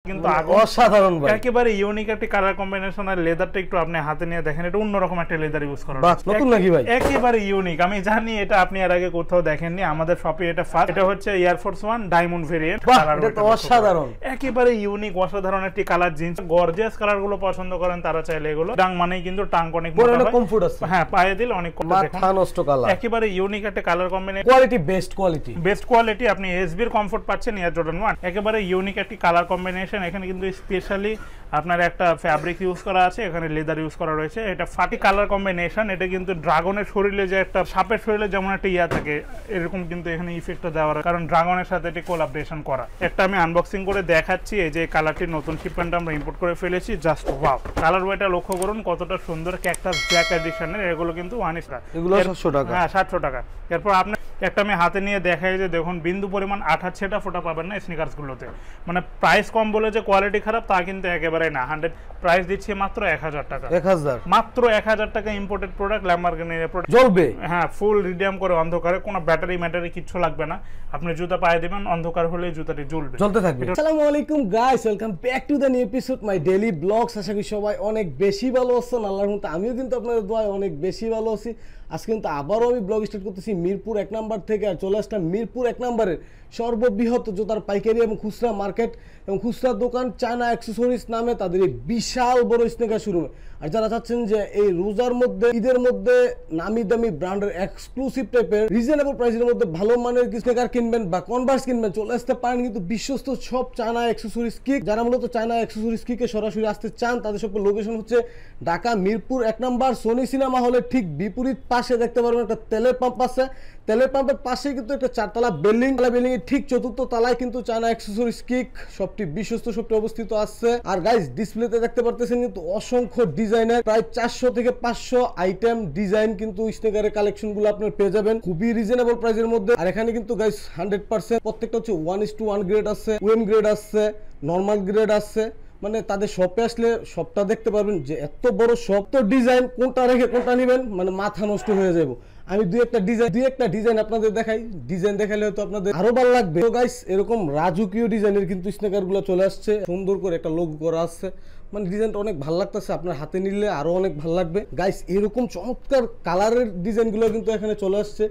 কিন্তু অসাধারণ ভাই, একেবারে ইউনিক একটা কালার কম্বিনেশন। আর লেদারটা একটু আপনি হাতে নিয়ে দেখেন, এটা অন্যরকম একটা লেদার ইউজ করা বাহ, নতুন নাকি ভাই? একেবারে ইউনিক। আমি জানি এটা আপনি এর আগে কোথাও দেখেননি, আমাদের শপে এটা ফার্স্ট। এটা হচ্ছে এয়ার ফোর্স 1 ডায়মন্ড ভেরিয়েন্ট। এটা তো অসাধারণ, একেবারে ইউনিক অসাধারণ একটি কালার জিন্স। গর্জিয়াস কালার গুলো পছন্দ করেন তারা চাইলে এগুলো। টাং মানেই কিন্তু টাং অনেক মোটা হয়, কমফোর্ট আছে। হ্যাঁ, পায়ে দিলে অনেক মাথা নষ্ট কালার। একেবারে ইউনিক একটা colour combination, quality best quality. আপনি এসবির কমফোর্ট পাচ্ছেন এয়ার জর্ডান 1। একেবারে ইউনিক একটি কালার কম্বিনেশন। এখানে কিন্তু স্পেশালি আপনার একটা ফ্যাব্রিক ইউজ করা আছে, এখানে লেদার ইউজ করা রয়েছে। এটা ফাটি কালার কম্বিনেশন। এটা কিন্তু ড্রাগনের শরীরে যে একটা সাপের শরীরে যেমন একটা ইয়া থাকে, এরকম কিন্তু এখানে ইফেক্টটা দেওয়া, কারণ ড্রাগনের সাথে এটি কোলাবরেশন করা। একটা আমি আনবক্সিং করে দেখাচ্ছি। এই যে কালারটির নতুন শিপমেন্ট আমরা ইম্পোর্ট করে ফেলেছি। জাস্ট ওয়াও, কালার ওয়েটা লক্ষ্য করুন কতটা সুন্দর। ক্যাকটাস ব্ল্যাক এডিশনের, এগুলো কিন্তু 1 স্টার, এগুলো 700 টাকা। হ্যাঁ, 700 টাকা। এরপর আপনি একটা আমি হাতে নিয়ে দেখাই যে দেখুন বিন্দু পরিমাণ আঠা ছেটা ফোটা পাবেন না স্নিকার্স গুলোতে। মানে প্রাইস কম বলে যে কোয়ালিটি খারাপ তা কিন্তু একেবারে না। 100 প্রাইস দিচ্ছি মাত্র 1000 টাকা। 1000 মাত্র 1000 টাকা। ইম্পোর্টেড প্রোডাক্ট, ল্যাম্বরগিনির প্রোডাক্ট, জ্বলবে। হ্যাঁ, ফুল রিডিয়াম করে অন্ধকারে, কোনো ব্যাটারি কিচ্ছু লাগবে না। আপনি জুতা পায়ে দিবেন, অন্ধকার হলে জুতাটি জ্বলবে, জ্বলতে থাকবে। আসসালামু আলাইকুম guys, welcome back to the new episode my daily blogs. আশা করি সবাই অনেক বেশি ভালো আছেন আল্লাহর রহমতে। আমিও কিন্তু আপনাদের দোয়ায় অনেক বেশি ভালো আছি। আজকে কিন্তু আবারও আমি ব্লগ স্টার্ট করতেছি মিরপুর 1 নাম্বার থেকে। আর চলে আসলাম মিরপুর 1 নাম্বারের সর্ববৃহৎ জুতার পাইকারি এবং খুচরা মার্কেট এবং খুচরা দোকান চায়না অ্যাক্সেসরিজ নামে তাদের এই বিশাল বড় স্নিকার শোরুমে। আর যারা চাচ্ছেন যে এই রোজার মধ্যে, ঈদের মধ্যে নামি দামি ব্র্যান্ডের এক্সক্লুসিভ টাইপের রিজনেবল প্রাইসের মধ্যে ভালো মানের স্নিকার কিনবেন বা কনভার্স কিনবেন, চলে আসতে পারেন কিন্তু বিশ্বস্ত সব চায়না অ্যাক্সেসরিজ কিক। যারা মূলত চায়না অ্যাক্সেসরিজ কিকে সরাসরি আসতে চান, তাদের সব লোকেশন হচ্ছে Dhaka Mirpur 1 number Sony cinema হলের ঠিক বিপরীত পাশে দেখতে পারবেন একটা তেলের পাম্প আছে। তেলের পাম্পের পাশে কিন্তু একটা 4তলা বিল্ডিং এর ঠিক 4র্থ তলায় কিন্তু চায়না অ্যাক্সেসরিজ কিক সবটি বিশ্বস্ত সবটি অবস্থিত আছে। আর গাইস, ডিসপ্লেতে দেখতে পারতেছেন কিন্তু অসংখ্য ডিজাইনের প্রায় 400 থেকে 500 আইটেম ডিজাইন কিন্তু স্নিকারের কালেকশন গুলো আপনারা পেয়ে যাবেন খুবই রিজনেবল প্রাইসের মধ্যে। আর এখানে কিন্তু গাইস 100% প্রত্যেকটা হচ্ছে 1:1 গ্রেড আছে, ওএম গ্রেড আছে, নরমাল গ্রেড আছে। মানে তাদের শপে আসলে সবটা দেখতে পারবেন যে এত বড় শপ, তো ডিজাইন কোনটা রেখে কোনটা নেবেন মানে মাথা নষ্ট হয়ে যাবে। আমি দুই একটা ডিজাইন আপনাদের দেখাই, ডিজাইন দেখালে হয়তো আপনাদের আরো ভালো লাগবে। তো গাইস, এরকম রাজকীয় ডিজাইনের কিন্তু স্নিকার গুলো চলে আসছে, সুন্দর করে একটা লোগো করা আছে। মানে ডিজাইনটা অনেক ভালো লাগতেছে, আপনার হাতে নিলে আরো অনেক ভালো লাগবে। গাইস, এরকম চমৎকার কালারের ডিজাইন গুলো কিন্তু এখানে চলে আসছে।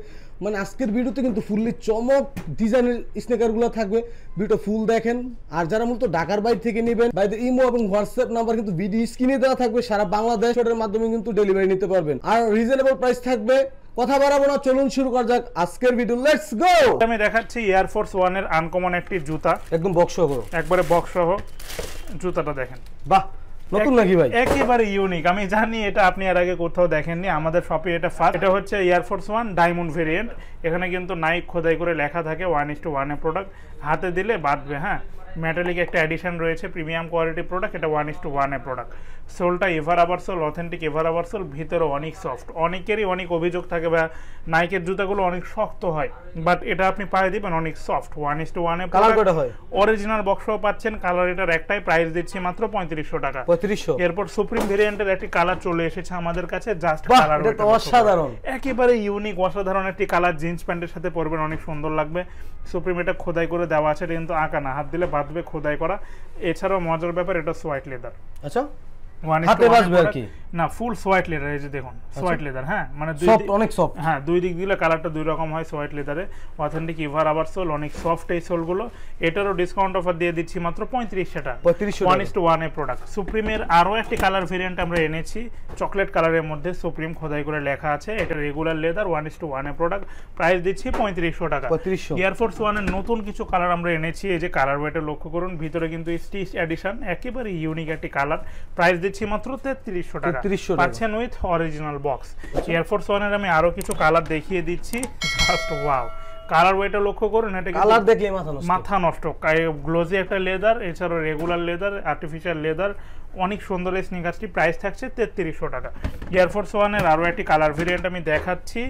মানে আজকের ভিডিওতে কিন্তু ফুললি চমক ডিজাইনের স্নিকার গুলো থাকবে, ভিডিও ফুল দেখেন। আর যারা মূলত ঢাকার বাইরে থেকে নেবেন, বাইরের ইমো এবং হোয়াটসঅ্যাপ নাম্বার কিন্তু ভিডিও স্ক্রিনে দেওয়া থাকবে। সারা বাংলাদেশ এর মাধ্যমে কিন্তু ডেলিভারি নিতে পারবেন। আর রিজনেবল প্রাইস থাকবে। কথা বাড়াবো না, চলুন শুরু করা যাক আজকের ভিডিও। Let's go. আমি দেখাচ্ছি এয়ার ফোর্স 1 এর আনকমন একটি জুতা, একদম বক্স সহ, একবারে বক্স সহ জুতাটা দেখেন। বাহ, নতুন নাকি ভাই? একেবারে ইউনিক। আমি জানি এটা আপনি এর আগে কোথাও দেখেননি, আমাদের শপে এটা ফার্স্ট। এটা হচ্ছে এয়ার ফোর্স 1 ডায়মন্ড ভেরিয়েন্ট। এখানে কিন্তু নাইক খোদাই করে লেখা থাকে 1:1 এর প্রোডাক্ট, হাতে দিলে বাঁধবে। হ্যাঁ, মেটালিক একটা এডিশন রয়েছে, প্রিমিয়াম কোয়ালিটি প্রোডাক্ট। এটা 1:1 এর প্রোডাক্ট। সোলটা এভার আবার সোল, অথেন্টিক এভার আবার সোল, ভিতরে অনেক সফট। অনেকেরই অনেক অভিযোগ থাকে বা নাইকের জুতাগুলো অনেক শক্ত হয়, বাট এটা আপনি পায়ে দিবেন অনেক সফট। 1:1 এর কালার কত হয়? অরিজিনাল বক্সও পাচ্ছেন, কালার এটার একটাই, প্রাইস দিচ্ছি মাত্র 3500 টাকা। 3500। এরপর সুপ্রিম ভেরিয়েন্টের একটি কালার চলে এসেছে আমাদের কাছে, জাস্ট কালার এটা তো অসাধারণ, একেবারে ইউনিক অসাধারণ একটি কালার। জিন্স প্যান্টের সাথে পরবেন, অনেক সুন্দর লাগবে। সুপ্রিম এটা খোদাই করে দেওয়া আছে, এটা কিন্তু আঁকা না, হাত দিলে বাঁধবে, খোদাই করা। এছাড়াও মজার ব্যাপার, এটা সোয়াইট লেদার। আচ্ছা, হাতে বাজবে আর কি না, ফুল সোয়াইট লেদার। এই যে দেখুন সোয়াইট লেদার। হ্যাঁ, মানে অনেক সফট। হ্যাঁ, দুই দিক দিলে কালারটা দুই রকম হয় সোয়াইট লেদারে। অথেন্টিক ইভার আবার সোল, অনেক সফট এই সোলগুলো। এটারও ডিসকাউন্ট অফার দিয়ে দিচ্ছি মাত্র 3500 টাকা। 1:1 এর প্রোডাক্ট। সুপ্রিমের আরও একটি কালার ভেরিয়েন্ট আমরা এনেছি, চকলেট কালারের মধ্যে সুপ্রিম খোদাই করে লেখা আছে। এটা রেগুলার লেদার, 1:1 এর প্রোডাক্ট, প্রাইস দিচ্ছি 3500 টাকা। এয়ার ফোর্স 1 এর নতুন কিছু কালার আমরা এনেছি। এই যে কালার ওয়েটা লক্ষ্য করুন, ভিতরে কিন্তু স্টিচ এডিশন, একেবারে ইউনিক একটি কালার। প্রাইস দিচ্ছি মাত্র 3300 টাকা, পাচ্ছেন with original box. Air force 1 এর আমি আরো কিছু কালার দেখিয়ে দিচ্ছি, জাস্ট ওয়াও। কালার ওয়েটা লক্ষ্য করুন, এটা কালার দেখলে মাথা নষ্ট। গ্লোজি একটা লেদার, এছাড়াও রেগুলার লেদার, আর্টিফিশিয়াল লেদার, অনেক সুন্দর এই স্নিকার্সটি। প্রাইস থাকছে 3300 টাকা। এয়ার ফোর্স 1 এর আরো একটি কালার ভেরিয়েন্ট আমি দেখাচ্ছি,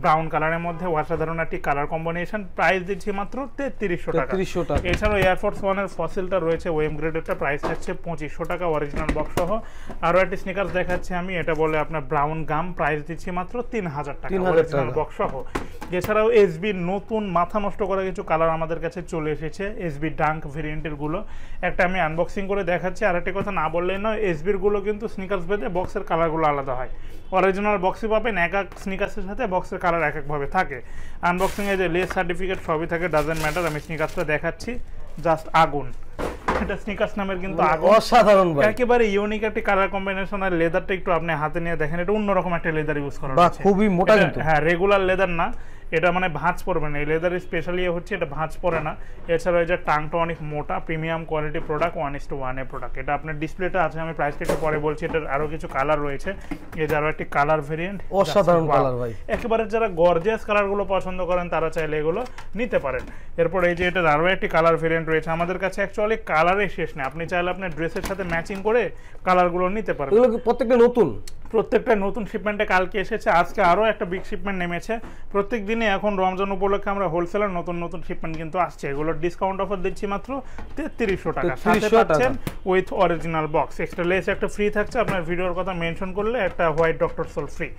ব্রাউন কালারের মধ্যে অসাধারণ একটি কালার কম্বিনেশন, প্রাইস দিচ্ছি মাত্র 3300 টাকা। এছাড়াও এয়ারফোর্স ওয়ানের ফসিলটা রয়েছে ওয়েম গ্রেডেরটা, প্রাইস থাকছে 2500 টাকা অরিজিনাল বক্স সহ। আরও একটি স্নিকার্স দেখাচ্ছি আমি, এটা বলে আপনার ব্রাউন গাম, প্রাইস দিচ্ছি মাত্র 3000 টাকা অরিজিনাল বক্স সহ। এছাড়াও এসবি নতুন মাথা নষ্ট করা কিছু কালার আমাদের কাছে চলে এসেছে, এসবি ডাঙ্ক ভেরিয়েন্টের গুলো, একটা আমি আনবক্সিং করে দেখাচ্ছি। আর একটা কথা না বললেই নয়, এসবির গুলো কিন্তু স্নিকার্স ভেদে বক্সের কালারগুলো আলাদা হয়। অরিজিনাল বক্সে পাবেন এক এক স্নিকার্সের সাথে বক্সের কালার এক একভাবে থাকে। আনবক্সিংয়ে যে লেস সার্টিফিকেট সবই থাকে, ডাজেন্ট ম্যাটার। আমি স্নিকার্সটা দেখাচ্ছি, জাস্ট আগুন, এটা স্নিকার্স নামের কিন্তু অসাধারণ ভাই, একেবারে ইউনিক একটি কালার কম্বিনেশন। আর লেদারটা একটু আপনি হাতে নিয়ে দেখেন, এটা অন্যরকম একটা লেদার ইউজ করা হয়েছে, খুবই মোটা কিন্তু। হ্যাঁ, রেগুলার লেদার না, এটা মানে ভাঁজ পড়বে না, এই লেদার স্পেশালি হচ্ছে এটা ভাঁজ পড়ে না। এছাড়া এই যে টাংটা অনেক মোটা, প্রিমিয়াম কোয়ালিটি প্রোডাক্ট, 1:1 এর প্রোডাক্ট। এটা আপনার ডিসপ্লেটা আছে, আমি প্রাইসটা একটু পরে বলছি। এটার আরো কিছু কালার রয়েছে, এই যে আরো একটি কালার ভেরিয়েন্ট, অসাধারণ কালার ভাই। একেবারে যারা গর্জিয়াস কালারগুলো পছন্দ করেন তারা চাইলে এগুলো নিতে পারেন। এরপর এই যে এটার আরো একটি কালার ভেরিয়েন্ট রয়েছে আমাদের কাছে, অ্যাকচুয়ালি কালারের শেষ নেই, আপনি চাইলে আপনার ড্রেসের সাথে ম্যাচিং করে কালারগুলো নিতে পারেন। এগুলো প্রত্যেকটা নতুন, প্রত্যেকটা নতুন শিপমেন্টে কালকে এসেছে, আজকে আরও একটা বিগ শিপমেন্ট নেমেছে। প্রত্যেক দিনে এখন রমজান উপলক্ষে আমরা হোলসেলার নতুন নতুন শিপমেন্ট কিন্তু আসছে, এগুলোর ডিসকাউন্ট অফার দিচ্ছি মাত্র 3300 টাকা, সাথে পাচ্ছেন with original box, extra less একটা ফ্রি থাকছে, আপনার ভিডিওর কথা মেনশন করলে একটা হোয়াইট ডক্টর সোল ফ্রি।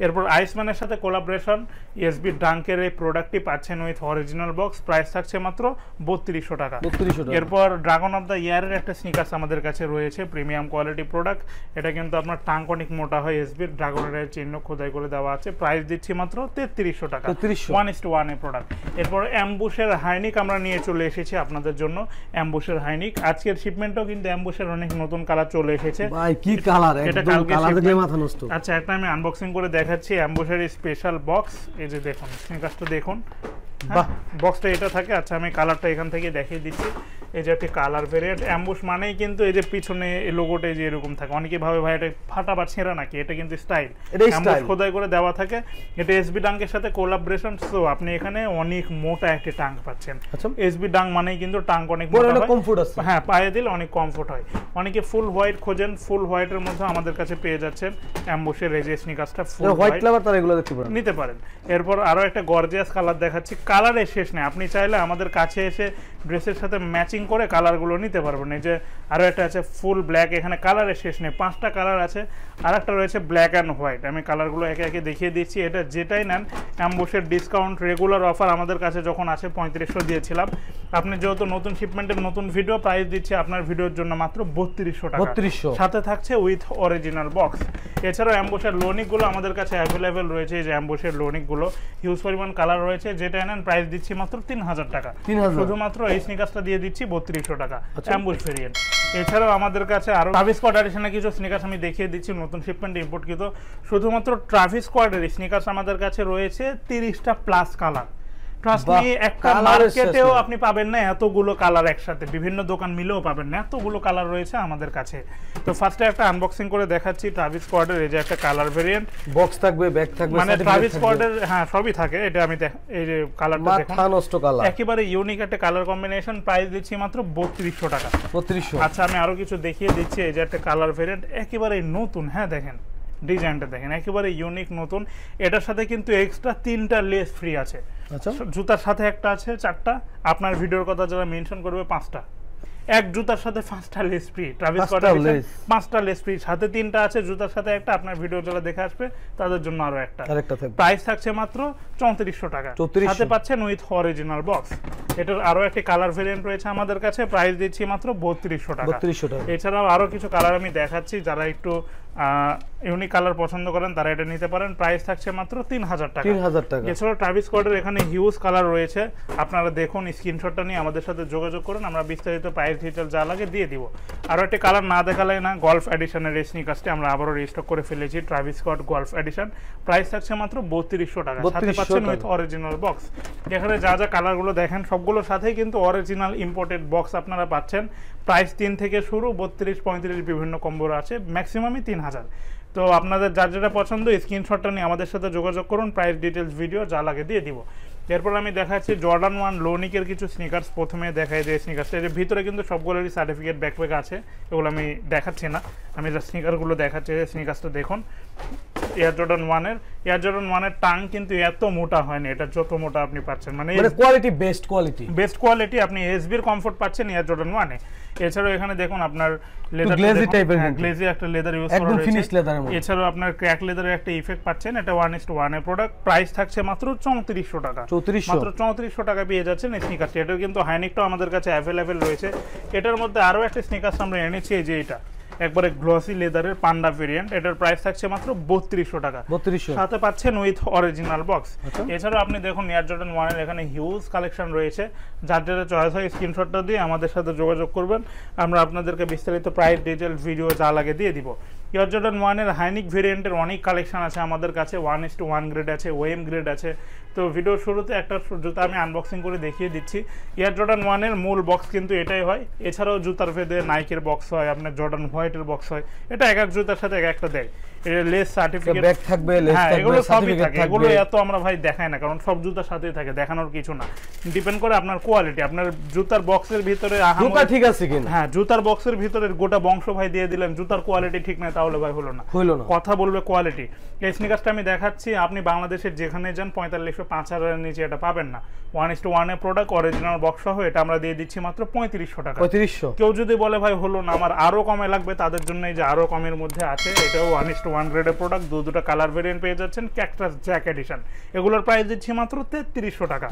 এরপর আইসম্যানের সাথে কোলাবোরেশন এসবি ডাঙ্কের এই প্রোডাক্টটি পাচ্ছেন উইথ অরিজিনাল বক্স, প্রাইস থাকছে মাত্র 3200 টাকা। এরপর ড্রাগন অফ দ্য ইয়ারের একটা স্নিকার্স আমাদের কাছে রয়েছে, প্রিমিয়াম কোয়ালিটি প্রোডাক্ট, এটা কিন্তু আপনার টাঙ্ক অনেক মোটা হয়, এসবির ড্রাগনের চিহ্ন খোদাই করে দেওয়া আছে, প্রাইস দিচ্ছি মাত্র 3300 টাকা, 1:1 এর প্রোডাক্ট। এরপর অ্যাম্বুশের হাইনিক আমরা নিয়ে চলে এসেছি আপনাদের জন্য, অ্যাম্বুশের হাইনিক। আজকের শিপমেন্টও কিন্তু অ্যাম্বুশের অনেক নতুন কালার চলে এসেছে, ভাই কি কালার, একদম কালার দেখলে মাথা নষ্ট। আচ্ছা, একটা আমি আনবক্সিং করে দেখাচ্ছি অ্যাম্বুশের স্পেশাল বক্স, এই যে দেখুন স্নিকার্সটা দেখুন, বক্সটা এটা থাকে। আচ্ছা, আমি কালারটা এখান থেকে দেখিয়ে দিচ্ছি, এই যে একটি কালার ভেরিয়েন্ট। অ্যাম্বুশ মানেই কিন্তু এই যে পিছনে এই লোগোটা যে এরকম থাকে, অনেকে ভাবে ভাই এটা ফাটা বা ছেঁড়া নাকি, এটা কিন্তু স্টাইল, অ্যাম্বুশ খোদাই করে দেওয়া থাকে। এটা এসবি ডাঙ্কের সাথে কোলাবোরেশন, সো আপনি এখানে অনেক মোটা একটি টাঙ্ক পাচ্ছেন। এসবি ডাঙ্ক মানেই কিন্তু টাঙ্ক অনেক মোটা হয়, হ্যাঁ, পায়ে দিলে অনেক কমফোর্ট হয়। অনেকে ফুল হোয়াইট খোঁজেন, ফুল হোয়াইটের মধ্যে আমাদের কাছে পেয়ে যাচ্ছেন অ্যাম্বুশের এই যে স্নিকার্সটা ফুল হোয়াইট, তারা এগুলো নিতে পারেন। এরপর আরো একটা গর্জিয়াস কালার দেখাচ্ছি, কালারের শেষ নেই, আপনি চাইলে আমাদের কাছে এসে ড্রেসের সাথে ম্যাচিং করে কালারগুলো নিতে পারবেন। এই যে আরো একটা আছে ফুল ব্ল্যাক, এখানে কালারের শেষ নেই, 5টা কালার আছে। আর একটা রয়েছে ব্ল্যাক অ্যান্ড হোয়াইট, আমি কালারগুলো একে একে দেখিয়ে দিচ্ছি। এটা যেটাই নেন অ্যাম্বুশের ডিসকাউন্ট রেগুলার অফার আমাদের কাছে যখন আছে 3500 দিয়েছিলাম, আপনি যেহেতু নতুন শিপমেন্টের নতুন ভিডিও, প্রাইস দিচ্ছি আপনার ভিডিওর জন্য মাত্র 3200 টাকা, সাথে থাকছে উইথ অরিজিনাল বক্স। এছাড়াও অ্যাম্বুশের লোনিকগুলো আমাদের কাছে অ্যাভেলেবেল রয়েছে, এই যে অ্যাম্বুশের লোনিকগুলো হিউজ পরিমাণ কালার রয়েছে, যেটা নেন প্রাইস দিচ্ছি মাত্র 3000 টাকা, শুধুমাত্র এই স্নিকার্সটা দিয়ে দিচ্ছি 3200 টাকা অ্যাম্বুশ ভেরিয়েন্ট। এছাড়াও আমাদের কাছে আরো ট্রাভিস স্কোয়াড এডিশনের কিছু স্নিকার্স আমি দেখিয়ে দিচ্ছি, নতুন শিপমেন্ট ইম্পোর্টকৃত, শুধুমাত্র ট্রাভিস স্কোয়াডের স্নিকার্স আমাদের কাছে রয়েছে 30টা প্লাস কালার। ট্রাস্ট মি, একটা মার্কেটেও আপনি পাবেন না এতগুলো কালার একসাথে, বিভিন্ন দোকান মিলেও পাবেন না, এতগুলো কালার রয়েছে আমাদের কাছে। তো ফার্স্টে একটা আনবক্সিং করে দেখাচ্ছি ট্রাভিস স্কোয়াডের, এই যে একটা কালার ভেরিয়েন্ট, বক্স থাকবে, ব্যাগ থাকবে, মানে ট্রাভিস স্কোয়াডের হ্যাঁ সবই থাকে। এটা আমি এই যে কালারটা দেখুন, মাথা নষ্ট কালার, একেবারে ইউনিক একটা কালার কম্বিনেশন, প্রাইস দিচ্ছি মাত্র 3200 টাকা, 3200। আচ্ছা, আমি আরো কিছু দেখিয়ে দিচ্ছি, এই যে একটা কালার ভেরিয়েন্ট, একেবারে নতুন, হ্যাঁ দেখেন ডিজাইনটা দেখেন, একেবারে ইউনিক নতুন। এটার সাথে কিন্তু এক্সট্রা 3টা লেস ফ্রি আছে, আচ্ছা, জুতার সাথে একটা আছে 4টা, আপনার ভিডিওর কথা যারা মেনশন করবে 5টা, এক জুতার সাথে 5টা লেস ফ্রি, ট্রাভিস স্কটের 5টা লেস ফ্রি, সাথে 3টা আছে, জুতার সাথে একটা, আপনার ভিডিও যারা দেখে আসবে তাদের জন্য আরো একটা, প্রাইস থাকছে মাত্র 3400 টাকা, সাথে পাচ্ছেন উইথ অরিজিনাল বক্স। এটার আরো একটি কালার ভেরিয়েন্ট রয়েছে আমাদের কাছে, প্রাইস দিচ্ছি মাত্র 3200 টাকা। এছাড়াও আরো কিছু কালার আমি দেখাচ্ছি, যারা একটু ইউনিক কালার পছন্দ করেন তারা এটা নিতে পারেন, প্রাইস থাকছে মাত্র 3000 টাকা। এছাড়াও ট্রাভিস স্কটের এখানে হিউজ কালার রয়েছে, আপনারা দেখুন, স্ক্রিনশটটা নিয়ে আমাদের সাথে যোগাযোগ করুন, আমরা বিস্তারিত প্রাইস ডিটেল যা লাগে দিয়ে দিব। আরো একটি কালার না দেখালেই না, গলফ এডিশনের এই স্নিকার্সটি আমরা আবারও রিস্টক করে ফেলেছি, Travis Scott golf edition, price থাকছে মাত্র 3200 টাকা, সাথে পাচ্ছেন উইথ অরিজিনাল বক্স। এখানে যা যা কালারগুলো দেখেন সবগুলোর সাথেই কিন্তু অরিজিনাল ইম্পোর্টেড বক্স আপনারা পাচ্ছেন, প্রাইস 3 থেকে শুরু, 32-35 বিভিন্ন কম্বোর আছে, ম্যাক্সিমামই 3000। তো আপনাদের যার যেটা পছন্দ স্ক্রিনশটটা নিয়ে আমাদের সাথে যোগাযোগ করুন, প্রাইস ডিটেলস ভিডিও যা লাগে দিয়ে দিব। এরপর আমি দেখাচ্ছি জর্ডান 1 লোনিকের কিছু স্নিকার্স। প্রথমে দেখাই যে স্নিকার্সটা, এর ভিতরে কিন্তু সবগুলোরই সার্টিফিকেট ব্যাকপ্যাক আছে, এগুলো আমি দেখাচ্ছি না, আমি যা স্নিকারগুলো দেখাচ্ছি, স্নিকার্সটা দেখুন, এয়ার জর্ডান 1 এর এয়ার জর্ডান 1 এর টাং কিন্তু এত মোটা হয় না, এটা যত মোটা আপনি পাচ্ছেন মানে কোয়ালিটি বেস্ট কোয়ালিটি আপনি এসবি এর কমফোর্ট পাচ্ছেন এয়ার জর্ডান 1 এ। এছাড়াও এখানে দেখুন আপনার লেদার গ্লেজি টাইপের, গ্লেজি একটা লেদার ইউজ করা একদম হয়েছে, ফিনিশ লেদারের মতো। এছাড়াও আপনার ক্র্যাক লেদারের একটা ইফেক্ট পাচ্ছেন, এটা 1:1 এর প্রোডাক্ট। প্রাইস থাকছে মাত্র 3400 টাকা, মাত্র 3400 টাকা পেয়ে যাচ্ছেন এই স্নিকারটি। এটার কিন্তু হাইনিকটাও আমাদের কাছে অ্যাভেলেবেল রয়েছে। এটার মধ্যে আরো একটা স্নিকার্স আমরা এনেছি, এই যে এটা একবারে গ্লসি লেদারের পান্ডা ভেরিয়েন্ট, এটার প্রাইস থাকছে মাত্র 3200 টাকা, 3200 সাথে পাচ্ছেন উইথ অরিজিনাল বক্স। এছাড়াও আপনি দেখুন এয়ার জর্ডান 1 এর এখানে হিউজ কালেকশন রয়েছে, যার যেটা চয়েস হয় স্ক্রিনশটটা দিয়ে আমাদের সাথে যোগাযোগ করবেন, আমরা আপনাদেরকে বিস্তারিত প্রাইস ডিটেল ভিডিও যা লাগে দিয়ে দিব। এয়ার জর্ডান 1 এর হাইনিক ভেরিয়েন্টের অনেক কালেকশন আছে আমাদের কাছে, 1:1 গ্রেড আছে, ওএম গ্রেড আছে। তো ভিডিওর শুরুতে একটা জুতা আমি আনবক্সিং করে দেখিয়ে দিচ্ছি। এয়ার জর্ডান 1 এর মূল বক্স কিন্তু এটাই হয়, এছাড়াও জুতার ভেদে নাইকের বক্স হয়, আপনার জর্ডান হোয়াইটের বক্স হয়, এটা এক এক জুতার সাথে এক একটা দেয়। এটা লেস সার্টিফিকেট ব্যাগ থাকবে, লেস থাকবে, এগুলো সবই থাকে, থাকবে। এগুলো এত আমরা ভাই দেখাই না, কারণ সব জুতার সাথেই থাকে, দেখানোর কিছু না, ডিপেন্ড করে আপনার কোয়ালিটি। আপনার জুতার বক্সের ভিতরে জুতা ঠিক আছে কিনা, হ্যাঁ জুতার বক্সের ভিতরে গোটা বংশ ভাই দিয়ে দিলেন, জুতার কোয়ালিটি ঠিক নাই, তাহলে ভাই হলো না। কথা বলবে কোয়ালিটি। এই স্নিকার্সটা আমি দেখাচ্ছি, আপনি বাংলাদেশের যেখানে যান 4500-5000 এর নিচে এটা পাবেন না। 1:1 এর প্রোডাক্ট, অরিজিনাল বক্স সহ, এটা আমরা দিয়ে দিচ্ছি মাত্র 3500 টাকা। 3500। কেউ যদি বলে ভাই হলো না আমার আরো কমে লাগবে, তাদের জন্য এই যে আরো কমের মধ্যে আছে, এটাও 1:1 গ্রেডের প্রোডাক্ট, দুটো কালার ভেরিয়েন্ট পেয়ে যাচ্ছেন, ক্যাকটাস জ্যাক এডিশন। এগুলোর প্রাইস দিচ্ছি মাত্র 3300 টাকা,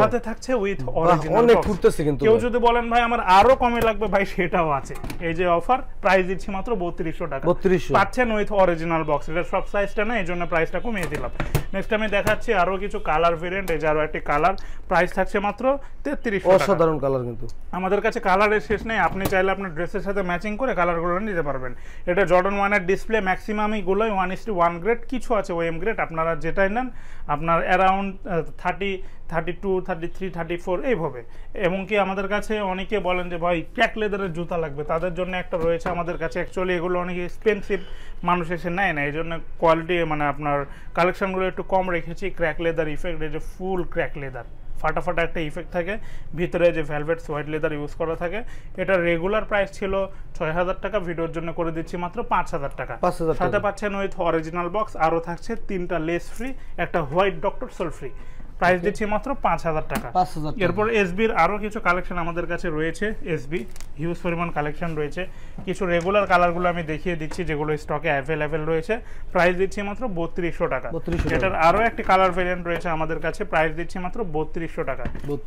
সাথে থাকছে উইথ অরিজিনাল বক্স। কেউ যদি বলেন ভাই আমার আরো কমে লাগবে, ভাই সেটাও আছে, এই যে অফার, প্রাইস দিচ্ছি মাত্র 3200 টাকা, পাচ্ছেন উইথ অরিজিনাল বক্স। এটা সব সাইজটা না, এই জন্য প্রাইসটা কমিয়ে দিলাম। নেক্সট আমি দেখাচ্ছি আরো কিছু কালার ভেরিয়েন্ট, এই যে আরো একটি কালার, প্রাইস থাকছে মাত্র 3300 টাকা। অসাধারণ কালার, কিন্তু আমাদের কাছে কালারের শেষ নেই, আপনি চাইলে আপনার ড্রেসের সাথে ম্যাচিং করে কালারগুলো নিতে পারবেন। এটা জর্ডান 1 এর ডিসপ্লে, ম্যাক্সিমামই গুলোই 1:1 গ্রেড, কিছু আছে ওএম গ্রেড, আপনারা যেটাই নেন আপনার অ্যারাউন্ড 30, 32, 33, 34 এইভাবে। এবং কি আমাদের কাছে অনেকে বলেন যে ভাই ক্র্যাক লেদারের জুতা লাগবে, তাদের জন্য একটা রয়েছে আমাদের কাছে। অ্যাকচুয়ালি এগুলো অনেক এক্সপেন্সিভ, মানুষ এসে নেয় না, এই জন্য কোয়ালিটি মানে আপনার কালেকশনগুলো একটু কম রেখেছি। ক্র্যাক লেদার ইফেক্ট, এই যে ফুল ক্র্যাক লেদার, ফাটাফাটা একটা ইফেক্ট থাকে, ভিতরে যে ভেলভেট হোয়াইট লেদার ইউজ করা থাকে। এটা রেগুলার প্রাইস ছিল 6000 টাকা, ভিডিওর জন্য করে দিচ্ছি মাত্র 5000 টাকা, সাথে পাচ্ছেন উইথ অরিজিনাল বক্স, আরও থাকছে 3টা লেস ফ্রি, একটা white doctor soul free. Price দিচ্ছি মাত্র 5000 টাকা। এরপর এসবির আরো কিছু কালেকশন আমাদের কাছে রয়েছে, এসবি হিউজ পরিমাণ কালেকশন রয়েছে। কিছু রেগুলার কালারগুলো আমি দেখিয়ে দিচ্ছি যেগুলো স্টকে অ্যাভেলেবেল রয়েছে, প্রাইস দিচ্ছি মাত্র 3200 টাকা। এটার আরো একটি কালার ভেরিয়েন্ট রয়েছে আমাদের কাছে, প্রাইস দিচ্ছি মাত্র 3200 টাকা।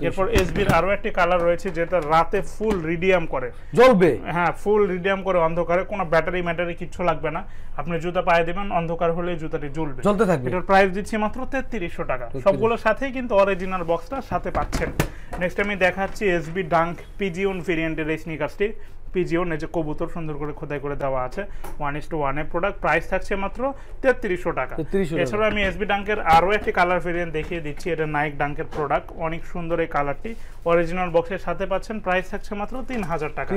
এরপর এসবির আরো একটি কালার রয়েছে যেটা রাতে ফুল রিডিয়াম করে, জ্বলবে, হ্যাঁ ফুল রিডিয়াম করে অন্ধকারে, কোনো ব্যাটারি ম্যাটারি কিছু লাগবে না, আপনি জুতা পায়ে দিবেন, অন্ধকার হলে জুতাটি জ্বলবে, জ্বলতে থাকবে। এটার প্রাইস দিচ্ছি মাত্র 3300 টাকা। সবগুলো সাথেই কিন্তু অরিজিনাল বক্সটা সাথে পাচ্ছেন। নেক্সট আমি দেখাচ্ছি এসবি ডাঙ্ক পিজিওন ভেরিয়েন্টের এই স্নিকার্সটি। পিজিওন, এই যে কবুতর সুন্দর করে খোদাই করে দেওয়া আছে, 1:1 এর প্রোডাক্ট, প্রাইস থাকছে মাত্র 3300 টাকা। এছাড়া আমি এসবি ডাঙ্কের আরো একটি কালার ভেরিয়েন্ট দেখিয়ে দিচ্ছি, এটা নাইক ডাঙ্কের প্রোডাক্ট, অনেক সুন্দর এই কালারটি, অরিজিনাল বক্সের সাথে পাচ্ছেন, প্রাইস থাকছে মাত্র 3000 টাকা।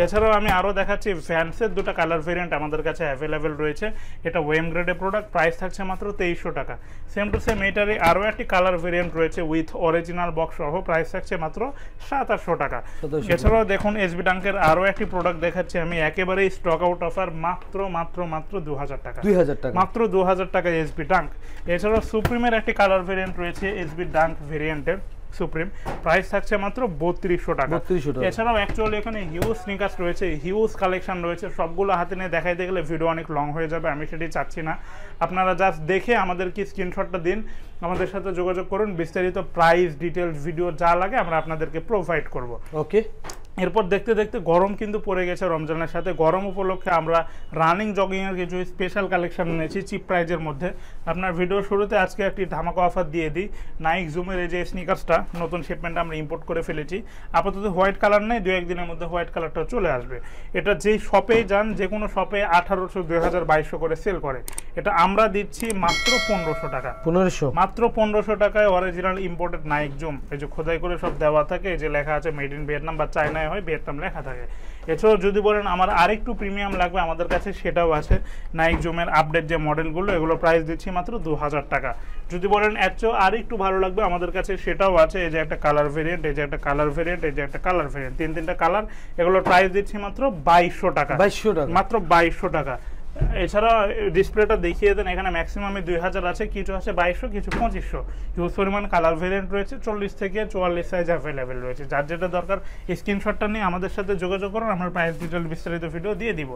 এছাড়াও আমি আরো দেখাচ্ছি ভ্যান্সের দুটো কালার ভেরিয়েন্ট আমাদের কাছে অ্যাভেলেবেল রয়েছে, এটা ওয়েম গ্রেডের প্রোডাক্ট, প্রাইস থাকছে মাত্র 2300 টাকা। সেম টু সেম এটারই আরো একটি কালার ভেরিয়েন্ট রয়েছে উইথ অরিজিনাল বক্স সহ, প্রাইস থাকছে মাত্র 2700 টাকা। এছাড়াও দেখুন এসবি ডাঙ্কের আরো একটি প্রোডাক্ট দেখাচ্ছি আমি, একেবারেই স্টক আউট অফার, মাত্র 2000 টাকা, মাত্র 2000 টাকা এসবি ডাঙ্ক। এছাড়াও সুপ্রিমের একটি কালার ভেরিয়েন্ট রয়েছে এসবি ডাঙ্ক ভেরিয়েন্টের সুপ্রিম, প্রাইস থাকছে মাত্র 3200 টাকা। এছাড়াও অ্যাকচুয়ালি এখানে হিউজ স্নিকার্স রয়েছে, হিউজ কালেকশন রয়েছে, সবগুলো হাতে নিয়ে দেখাইতে গেলে ভিডিও অনেক লং হয়ে যাবে, আমি সেটি চাচ্ছি না। আপনারা জাস্ট দেখে আমাদেরকে স্ক্রিনশটটা দিন, আমাদের সাথে যোগাযোগ করুন, বিস্তারিত প্রাইস ডিটেলস ভিডিও যা লাগে আমরা আপনাদেরকে প্রোভাইড করব। ওকে। এরপর দেখতে দেখতে গরম কিন্তু পড়ে গেছে রমজানের সাথে, গরম উপলক্ষে আমরা রানিং জগিংয়ের কিছু স্পেশাল কালেকশন এনেছি চিপ প্রাইজের মধ্যে। আপনার ভিডিওর শুরুতে আজকে একটি ধামাকা অফার দিয়ে দিই, নাইক জুমের এই যে স্নিকার্সটা নতুন শিপমেন্ট আমরা ইম্পোর্ট করে ফেলেছি, আপাতত হোয়াইট কালার নেই, 2-1 দিনের মধ্যে হোয়াইট কালারটা চলে আসবে। এটা যেই শপেই যান, যে কোনো শপে 1800, 2000, 2200 করে সেল করে, এটা আমরা দিচ্ছি মাত্র 1500 টাকা, মাত্র 1500 টাকায় অরিজিনাল ইম্পোর্টেড নাইক জুম, এই যে খোদাই করে সব দেওয়া থাকে, এই যে লেখা আছে মেড ইন ভিয়েতনাম বা চায়না হয়, ভিয়েতনাম লেখা থাকে। এছাড়াও যদি বলেন আমার আরেকটু প্রিমিয়াম লাগবে, আমাদের কাছে সেটাও আছে, নাইক জুমের আপডেট যে মডেলগুলো, এগুলো প্রাইস দিচ্ছি মাত্র 2000 টাকা। যদি বলেন এর চেয়েও আরেকটু ভালো লাগবে, আমাদের কাছে সেটাও আছে, এই যে একটা কালার ভেরিয়েন্ট, এই যে একটা কালার ভেরিয়েন্ট, এই যে একটা কালার ভেরিয়েন্ট, 3-3টা কালার, এগুলোর প্রাইস দিচ্ছি মাত্র 2200 টাকা, মাত্র 2200 টাকা। এছাড়া ডিসপ্লেটা দেখিয়ে দেন, এখানে ম্যাক্সিমামে 2000 আছে, কিছু আছে 2200, কিছু 2500। হিউজ পরিমাণ কালার ভেরিয়েন্ট রয়েছে, 40 থেকে 44 সাইজ অ্যাভেলেবেল রয়েছে। যার যেটা দরকার স্ক্রিনশটটা নিয়ে আমাদের সাথে যোগাযোগ করুন, আমরা প্রাইস ডিটেল বিস্তারিত ভিডিও দিয়ে দিব।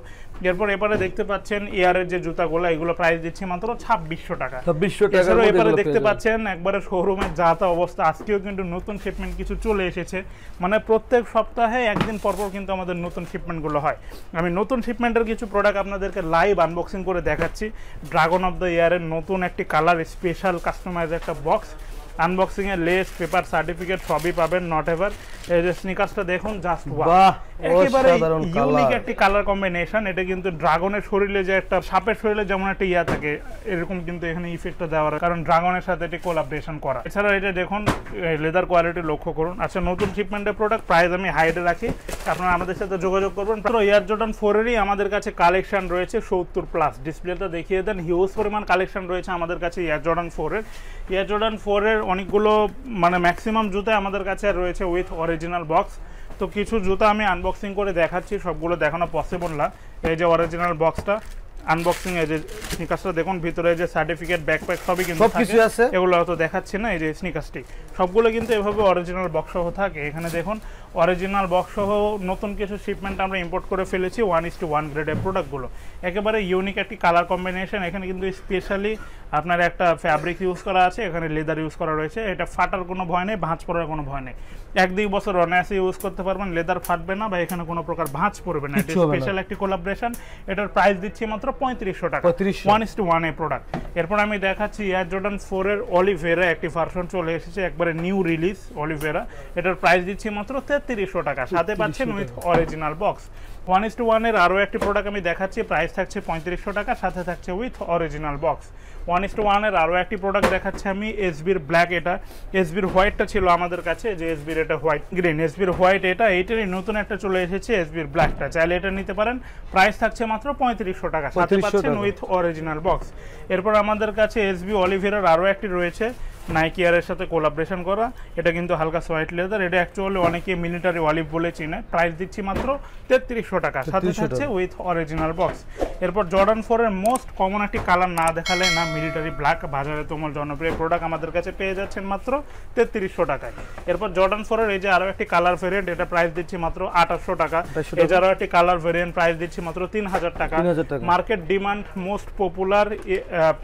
এরপর এবারে দেখতে পাচ্ছেন ইয়ারের যে জুতাগুলো, এগুলো প্রাইস দিচ্ছি মাত্র 2600 টাকা। 2600 টাকা। এছাড়াও এবারে দেখতে পাচ্ছেন একবারে শোরুমের যা তা অবস্থা, আজকেও কিন্তু নতুন শিপমেন্ট কিছু চলে এসেছে। মানে প্রত্যেক সপ্তাহে একদিন পরপর কিন্তু আমাদের নতুন শিপমেন্টগুলো হয়। আমি নতুন শিপমেন্টের কিছু প্রোডাক্ট আপনাদেরকে লাইভ আনবক্সিং করে দেখাচ্ছি। ড্রাগন অফ দ্য ইয়ারের নতুন একটি কালার স্পেশাল কাস্টমাইজ একটা বক্স, আনবক্সিং এর লেস পেপার সার্টিফিকেট সবই পাবেন। নট এভার এই যে স্নিকার্সটা দেখুন, জাস্ট ওয়াও, একেবারে ইউনিক একটি কালার কম্বিনেশন। এটা কিন্তু ড্রাগনের শরীরে যে একটা সাপের শরীরে যেমন একটা ইয়া থাকে, এরকম কিন্তু এখানে ইফেক্টটা দেওয়ার, কারণ ড্রাগনের সাথে এটি কোলাবরেশন করা। এছাড়া এটা দেখুন লেদার কোয়ালিটি লক্ষ্য করুন। আচ্ছা, নতুন শিপমেন্টের প্রোডাক্ট প্রাইস আমি হাইডে রাখি, আপনারা আমাদের সাথে যোগাযোগ করবেন। এয়ার জর্ডান 4 এরই আমাদের কাছে কালেকশন রয়েছে 70+। ডিসপ্লেটা দেখিয়ে দেন, হিউজ পরিমাণ কালেকশন রয়েছে আমাদের কাছে এয়ার জর্ডান 4 এর। এয়ার জর্ডান 4 এর অনেকগুলো মানে ম্যাক্সিমাম জুতা আমাদের কাছে রয়েছে উইথ অরিজিনাল বক্স। তো কিছু জুতা আমি আনবক্সিং করে দেখাচ্ছি, সবগুলো দেখানো পসিবল না। এই যে অরিজিনাল বক্সটা আনবক্সিং, এই যে স্নিকার্সটা দেখুন, ভিতরে যে সার্টিফিকেট ব্যাকপ্যাক সবই কিন্তু আছে, এগুলো হয়তো দেখাচ্ছি না। এই যে স্নিকার্সটি সবগুলো কিন্তু এভাবে অরিজিনাল বক্স সহ থাকে। এখানে দেখুন অরিজিনাল বক্স সহ নতুন কিছু শিপমেন্ট আমরা ইম্পোর্ট করে ফেলেছি 1:1 গ্রেডের প্রোডাক্টগুলো। একেবারে ইউনিক একটি কালার কম্বিনেশন। এখানে কিন্তু স্পেশালি আপনার একটা ফ্যাব্রিক ইউজ করা আছে, এখানে লেদার ইউজ করা রয়েছে। এটা ফাটার কোনো ভয় নেই, ভাঁজ পড়ার কোনো ভয় নেই। 1-2 বছর অনায়াসে ইউজ করতে পারবেন, লেদার ফাটবে না বা এখানে কোনো প্রকার ভাঁজ পড়বে না। এটা স্পেশাল একটি কোলাবরেশন। এটার প্রাইস দিচ্ছি মাত্র 3500 টাকা, 1:1 এর প্রোডাক্ট। এরপর আমি দেখাচ্ছি এয়ার জর্ডান 4 এর অলিভেরা একটি ভার্সন চলে এসেছে, একবারে নিউ রিলিজ অলিভেরা। এটার প্রাইস দিচ্ছি মাত্র 3300 টাকা, সাথে পাচ্ছেন উইথ অরিজিনাল বক্স। 1:1 এর আরও একটি প্রোডাক্ট আমি দেখাচ্ছি, প্রাইস থাকছে 3500 টাকা, সাথে থাকছে উইথ অরিজিনাল বক্স। 1:1 এর আরও একটি প্রোডাক্ট দেখাচ্ছি আমি, এসবির ব্ল্যাক। এটা এসবির হোয়াইটটা ছিল আমাদের কাছে, যে এসবির এটা হোয়াইট গ্রিন, এসবির হোয়াইট এটা, এইটারই নতুন একটা চলে এসেছে এসবির ব্ল্যাকটা। চাইলে এটা নিতে পারেন, প্রাইস থাকছে মাত্র 3500 টাকা, সাথে পাচ্ছেন উইথ অরিজিনাল বক্স। এরপর আমাদের কাছে এসবি অলিভেরার আরও একটি রয়েছে, নাইকি এর সাথে কোলাবরেশন করা। এটা কিন্তু হালকা হোয়াইট লেদার, এটা অ্যাকচুয়ালি অনেকে মিলিটারি অলিভ বলে চিনে। প্রাইস দিচ্ছি মাত্র 3300 টাকা, সাথে থাকছে উইথ অরিজিনাল বক্স। এরপর জর্ডান 4 এর মোস্ট কমন একটি কালার না দেখালে না, মিলিটারি ব্ল্যাক, বাজারে তোমার জনপ্রিয় প্রোডাক্ট আমাদের কাছে পেয়ে যাচ্ছেন মাত্র 3300 টাকায়। এরপর জর্ডান 4 এর এই যে আরও একটি কালার ভেরিয়েন্ট, এটা প্রাইস দিচ্ছি মাত্র 2800 টাকা। এই যে আরও একটি কালার ভেরিয়েন্ট, প্রাইস দিচ্ছি মাত্র 3000 টাকা। Market demand most popular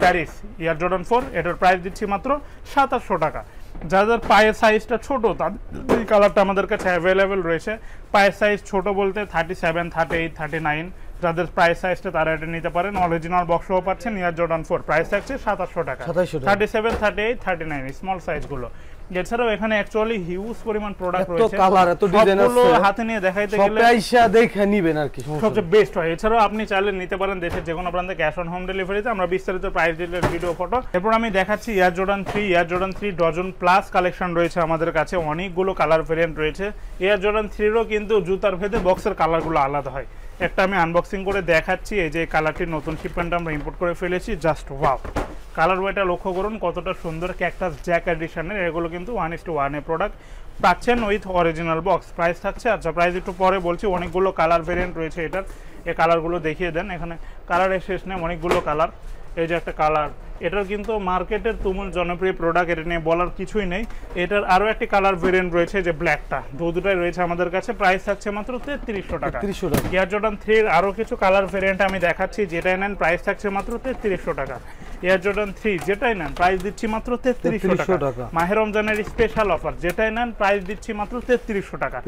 Paris air Jordan 4, এটার প্রাইস দিচ্ছি মাত্র 2700 টাকা। যাদের পায়ের সাইজটা ছোট, তাদের এই কালারটা আমাদের কাছে অ্যাভেলেবেল রয়েছে। পায়ের সাইজ ছোট বলতে 37, 38, 39, যাদের প্রাইস সাইজটা তারা এটা নিতে পারেন। অরিজিনাল বক্সও পাচ্ছেন এয়ার জর্ডান 4, প্রাইস থাকছে 2700 টাকা। 37, 38, 39 স্মল সাইজগুলো। এছাড়াও এখানে অ্যাকচুয়ালি হিউজ পরিমাণ প্রোডাক্ট রয়েছে, এত কালার এত ডিজাইন আছে, হাতে নিয়ে দেখাইতে গেলে সবটাইশা দেখে নেবেন আর কি, সবচেয়ে বেস্ট হয়। এছাড়াও আপনি চাইলে নিতে পারেন দেশের যে কোনো প্রান্তে ক্যাশ অন হোম ডেলিভারিতে। আমরা বিস্তারিত প্রাইস ডিটেইল ভিডিও ফটো। এরপর আমি দেখাচ্ছি air Jordan 3। Air Jordan 3 dozen plus collection রয়েছে আমাদের কাছে, অনেকগুলো কালার ভেরিয়েন্ট রয়েছে। এয়ার জর্ডান 3 এরও কিন্তু জুতার ভেদে বক্সের কালারগুলো আলাদা হয়। একটা আমি আনবক্সিং করে দেখাচ্ছি, এই যে কালারটির নতুন শিপমেন্ট আমরা ইম্পোর্ট করে ফেলেছি, জাস্ট ওয়াও। কালার ওয়াইটা লক্ষ্য করুন কতটা সুন্দর, ক্যাকটাস জ্যাক এডিশনের। এগুলো কিন্তু 1:1 এর প্রোডাক্ট, পাচ্ছেন উইথ অরিজিনাল বক্স। প্রাইস থাকছে, আচ্ছা প্রাইস একটু পরে বলছি, অনেকগুলো কালার ভেরিয়েন্ট রয়েছে এটার। এই কালারগুলো দেখিয়ে দেন, এখানে কালারের শেষ নেই, অনেকগুলো কালার। এই যে একটা কালার, এটার কিন্তু মার্কেটের তুমুল জনপ্রিয় প্রোডাক্ট, এটা নিয়ে বলার কিছুই নেই। এটার আরও একটি কালার ভেরিয়েন্ট রয়েছে, যে ব্ল্যাকটা, দুটোটাই রয়েছে আমাদের কাছে। প্রাইস থাকছে মাত্র 3300 টাকা। এয়ার জর্ডান 3 এর আরও কিছু কালার ভেরিয়েন্ট আমি দেখাচ্ছি, যেটাই নেন প্রাইস থাকছে মাত্র 3300 টাকা। এয়ার জর্ডান 3 যেটাই নেন প্রাইস দিচ্ছি মাত্র 3300 টাকা। মাহে রমজানের স্পেশাল অফার, যেটাই নেন প্রাইস দিচ্ছি মাত্র 3300 টাকা।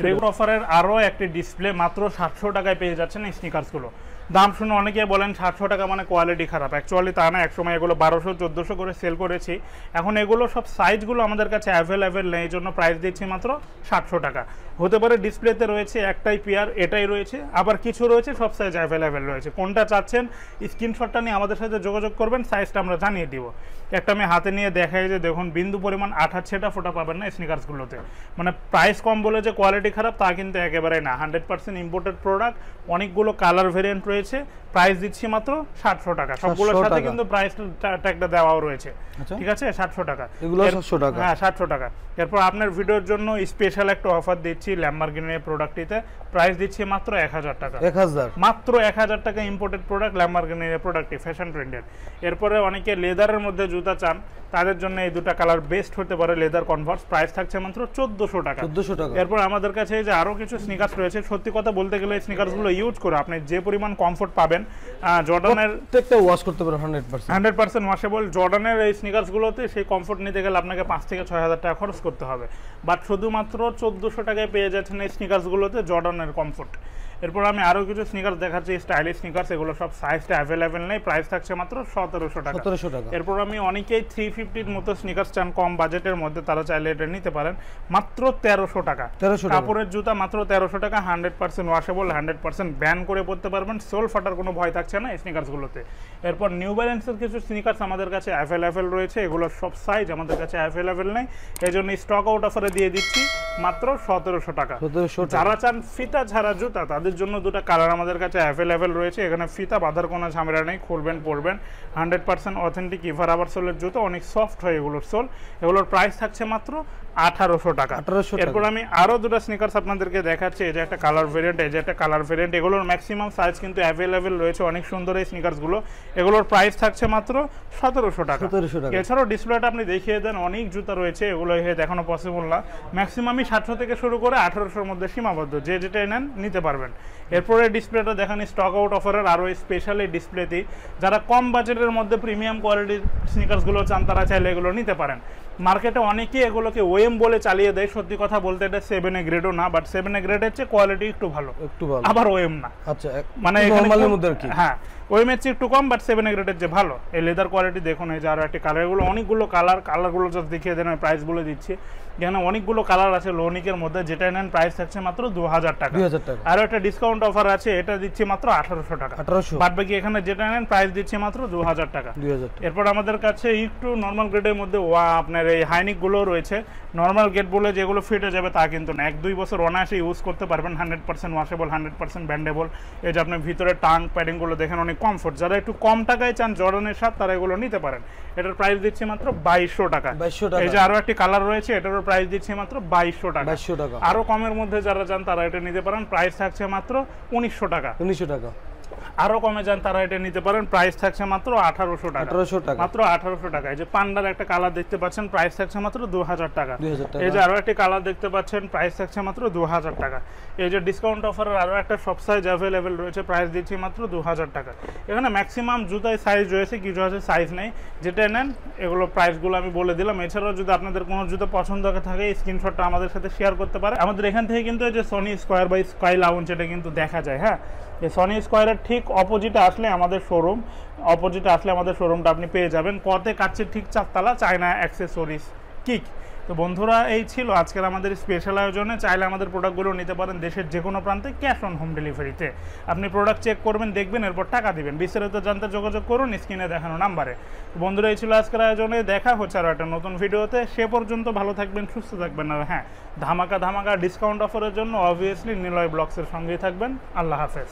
রেগুলার অফারের আরও একটি ডিসপ্লে মাত্র 700 টাকায় পেয়ে যাচ্ছেন এই স্নিকার্সগুলো। দাম শুনে অনেকে বলেন 700 টাকা মানে কোয়ালিটি খারাপ, অ্যাকচুয়ালি তা না। একসময় এগুলো 1200-1400 করে সেল করেছি, এখন এগুলো সব সাইজগুলো আমাদের কাছে অ্যাভেলেবেল নেই, এই জন্য প্রাইস দিচ্ছি মাত্র 700 টাকা। হতে পারে ডিসপ্লেতে রয়েছে একটাই পেয়ার, এটাই রয়েছে, আবার কিছু রয়েছে সব সাইজ অ্যাভেলেবেল রয়েছে। কোনটা চাচ্ছেন স্ক্রিনশটটা নিয়ে আমাদের সাথে যোগাযোগ করবেন, সাইজটা আমরা জানিয়ে দিব। একটা আমি হাতে নিয়ে দেখাই, যে দেখুন বিন্দু পরিমাণ আঠা ছেটা ফোটা পাবেন না স্নিকার্সগুলোতে। মানে প্রাইস কম বলে যে কোয়ালিটি খারাপ তা কিন্তু একেবারে না, 100% ইম্পোর্টেড প্রোডাক্ট। অনেকগুলো কালার ভেরিয়েন্ট রয়েছে, প্রাইস দিচ্ছি মাত্র 700 টাকা। সবগুলোর সাথে কিন্তু প্রাইস ট্যাগটা দেওয়াও রয়েছে, ঠিক আছে, 700 টাকা। এগুলো 700 টাকা, হ্যাঁ 700 টাকা। এরপর আপনার ভিডিওর জন্য স্পেশাল একটা অফার দিচ্ছি ল্যাম্বরগিনির প্রোডাক্টটিতে, প্রাইস দিচ্ছি মাত্র 1000 টাকা। 1000, মাত্র 1000 টাকা ইম্পোর্টেড প্রোডাক্ট ল্যাম্বরগিনির প্রোডাক্টটি, ফ্যাশন ট্রেন্ডের। এরপরে অনেকে লেদারের মধ্যে জুতা চান, তাদের জন্য এই দুটো কালার বেস্ট হতে পারে, লেদার কনভার্স, প্রাইস থাকছে মাত্র 1400 টাকা। 1400 টাকা। এরপর আমাদের কাছে এই যে আরো কিছু স্নিকার্স রয়েছে, সত্যি কথা বলতে গেলে এই স্নিকার্সগুলো ইউজ করে আপনি যে পরিমাণ কমফোর্ট পাবেন, জর্ডানের প্রত্যেকটা ওয়াশ করতে পারেন 100% ওয়াশেবল। জর্ডানের এই স্নিকার্সগুলোতে সেই কমফোর্ট নিতে গেলে আপনাকে 5 থেকে 6000 টাকা খরচ করতে হবে, বাট শুধুমাত্র 1400 টাকায় পেয়ে যাচ্ছেন এই স্নিকার্সগুলোতে জর্ডানের কমফোর্ট। এরপর আমি আরো কিছু স্নিকার্স দেখাচ্ছি, স্টাইলিশ স্নিকার্স, এগুলো সব সাইজটা অ্যাভেলেবেল নেই, প্রাইস থাকছে মাত্র 1700 টাকা। এরপর আমি অনেকেই 350 মতো স্নিকার্স চান কম বাজেটের মধ্যে, তারা চাইলে এটা নিতে পারেন মাত্র 1300 টাকা। কাপড়ের জুতা মাত্র 1300 টাকা, 100% ওয়াশেবল, 100% ব্যান করে পড়তে পারবেন, সোল ফাটার কোনো ভয় থাকছে না এই স্নিকার্সগুলোতে। এরপর নিউ ব্যালেন্সের কিছু স্নিকার্স আমাদের কাছে অ্যাভেলেবেল রয়েছে, এগুলোর সব সাইজ আমাদের কাছে অ্যাভেলেবেল নেই, এই জন্য স্টক আউট অফারে দিয়ে দিচ্ছি মাত্র 1700 টাকা। যারা চান ফিতা ছাড়া জুতা, তাদের জন্য দুটো কালার আমাদের কাছে অ্যাভেলেবেল রয়েছে। এখানে ফিতা বাঁধার কোনো ঝামেলা নেই, খুলবেন পরবেন, 100% অথেন্টিক ইভার আবার সোলের জুতো, অনেক সফট হয় এগুলোর সোল। এগুলোর প্রাইস থাকছে মাত্র 1800 টাকা। এরপর আমি আরো দুটো স্নিকার্স আপনাদেরকে দেখাচ্ছি, এই যে একটা কালার ভেরিয়েন্ট, এই যে একটা কালার ভেরিয়েন্ট, এগুলোর ম্যাক্সিমাম সাইজ কিন্তু অ্যাভেলেবেল রয়েছে, অনেক সুন্দর এই স্নিকার্সগুলো। এগুলোর প্রাইস থাকছে মাত্র 1700 টাকা। এছাড়াও ডিসপ্লেটা আপনি দেখিয়ে দেন, অনেক জুতা রয়েছে, এগুলো দেখানো পসিবল না, ম্যাক্সিমামই 700 থেকে শুরু করে 1800-র মধ্যে সীমাবদ্ধ, যে যেটা নেন নিতে পারবেন। এরপরে ডিসপ্লেটা দেখেন স্টক আউট অফারের আরও স্পেশাল এই ডিসপ্লেতে, যারা কম বাজেটের মধ্যে প্রিমিয়াম কোয়ালিটির স্নিকার্সগুলো চান, তারা চাইলে এগুলো নিতে পারেন। মার্কেটে অনেকেই এগুলোকে ওএম বলে চালিয়ে দেয়, সত্যি কথা বলতে এটা 7A গ্রেডও না, বাট 7A গ্রেডের চেয়ে কোয়ালিটি একটু ভালো, আবার ওএম না, আচ্ছা মানে হ্যাঁ ওএম এর চেয়ে একটু কম, বাট 7A গ্রেডের যে ভালো। এই লেদার কোয়ালিটি দেখুন, এই যে আরো একটা কালার, এগুলো অনেকগুলো কালারগুলো জাস্ট দেখিয়ে দেন, প্রাইস বলে দিচ্ছি। এখানে অনেকগুলো কালার আছে লোনিকের মধ্যে, যেটা নেন প্রাইস থাকছে মাত্র 2000 টাকা। আর একটা ডিসকাউন্ট অফার আছে, এটা দিচ্ছি মাত্র 1800 টাকা। বাদ বাকি এখানে যেটা নেন প্রাইস দিচ্ছি মাত্র 2000 টাকা। এরপর আমাদের কাছে একটু নর্মাল গ্রেডের মধ্যে আপনার এই হাইনিক গুলো রয়েছে। নর্মাল গ্রেড বলে যেগুলো ফিটে যাবে তা কিন্তু না, 1-2 বছর অনায়াসে ইউজ করতে পারবেন, 100% ওয়াশেবল, 100% ব্যান্ডেবল। এই যে আপনার ভিতরে টাং প্যাডিং গুলো দেখেন অনেক কমফোর্ট, যারা একটু কম টাকায় চান জর্ডানের সাথে, তারা এগুলো নিতে পারেন। এটার প্রাইস দিচ্ছি মাত্র 2200 টাকা। এই যে আরো একটি কালার রয়েছে, এটারও প্রাইস দিচ্ছি মাত্র 2200 টাকা। আরো কমের মধ্যে যারা চান তারা এটা নিতে পারেন, প্রাইস থাকছে মাত্র 1900 টাকা। আরো কমে যান তারা এটা নিতে পারেন, প্রাইস থাকছে মাত্র 1800 টাকা। মাত্র 1800 টাকা। এই যে পান্ডার একটা কালার দেখতে পাচ্ছেন, প্রাইস থাকছে মাত্র 2000 টাকা। এই যে আরো একটা কালার দেখতে পাচ্ছেন, প্রাইস থাকছে মাত্র 2000 টাকা। এই যে ডিসকাউন্ট অফারের আরো একটা সব সাইজ অ্যাভেলেবেল রয়েছে, প্রাইস দিচ্ছি মাত্র 2000 টাকা। এখানে ম্যাক্সিমাম জুতায় সাইজ রয়েছে, কিছু আছে সাইজ নেই, যেটা নেন এগুলো প্রাইসগুলো আমি বলে দিলাম। এছাড়াও যদি আপনাদের কোনো জুতো পছন্দ থাকে, স্ক্রিনশটটা আমাদের সাথে শেয়ার করতে পারে। আমাদের এখান থেকে কিন্তু এই যে Sony Square by Sky Lounge, এটা কিন্তু দেখা যায়। হ্যাঁ, এই সনি স্কয়ারের ঠিক অপোজিটে আসলে আমাদের শোরুমটা আপনি পেয়ে যাবেন। কতে কাটছে ঠিক 4 তলা, চায়না অ্যাক্সেসরিজ কিক। তো বন্ধুরা, এই ছিল আজকের আমাদের স্পেশাল আয়োজনে। চাইলে আমাদের প্রোডাক্টগুলো নিতে পারেন দেশের যে কোনো প্রান্তে, ক্যাশ অন হোম ডেলিভারিতে। আপনি প্রোডাক্ট চেক করবেন, দেখবেন, এরপর টাকা দিবেন। বিস্তারিত জানতে যোগাযোগ করুন স্ক্রিনে দেখানো নাম্বারে। বন্ধুরা, এই ছিল আজকের আয়োজনে। দেখা হচ্ছে আরও একটা নতুন ভিডিওতে। সে পর্যন্ত ভালো থাকবেন, সুস্থ থাকবেন। আর হ্যাঁ, ধামাকা ডিসকাউন্ট অফারের জন্য অবভিয়াসলি নিলয় ব্লগসের সঙ্গেই থাকবেন। আল্লাহ হাফেজ।